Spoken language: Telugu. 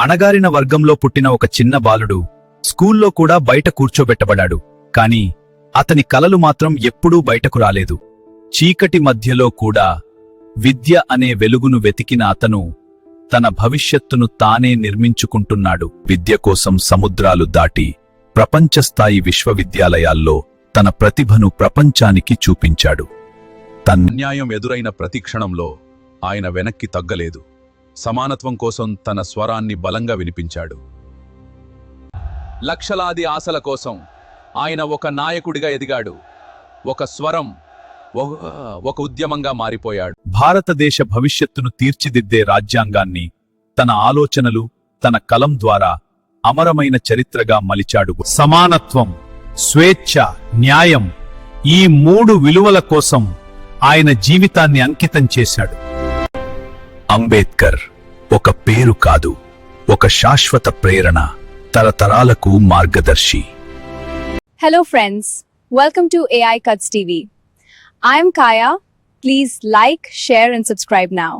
అణగారిన వర్గంలో పుట్టిన ఒక చిన్న బాలుడు స్కూల్లో కూడా బయట కూర్చోబెట్టబడాడు. కాని అతని కలలు మాత్రం ఎప్పుడూ బయటకు రాలేదు. చీకటి మధ్యలో కూడా విద్య అనే వెలుగును వెతికిన అతను తన భవిష్యత్తును తానే నిర్మించుకుంటున్నాడు. విద్య కోసం సముద్రాలు దాటి ప్రపంచస్థాయి విశ్వవిద్యాలయాల్లో తన ప్రతిభను ప్రపంచానికి చూపించాడు. అన్యాయం ఎదురైన ప్రతి క్షణంలో ఆయన వెనక్కి తగ్గలేదు. సమానత్వం కోసం తన స్వరాన్ని బలంగా వినిపించాడు. లక్షలాది ఆశల కోసం ఆయన ఒక నాయకుడిగా ఎదిగాడు. ఒక స్వరం, ఒక ఉద్యమంగా మారిపోయాడు. భారతదేశ భవిష్యత్తును తీర్చిదిద్దే రాజ్యాంగాన్ని తన ఆలోచనలు, తన కలం ద్వారా అమరమైన చరిత్రగా మలిచాడు. సమానత్వం, స్వేచ్ఛ, న్యాయం ఈ 3 విలువల కోసం ఆయన జీవితాన్ని అంకితం చేశాడు. అంబేద్కర్ ఒక పేరు కాదు, ఒక శాశ్వత ప్రేరణ, తరతరాలకు మార్గదర్శి. Hello friends, welcome to AI Cuts TV. I am Kaya. Please like, share and subscribe now.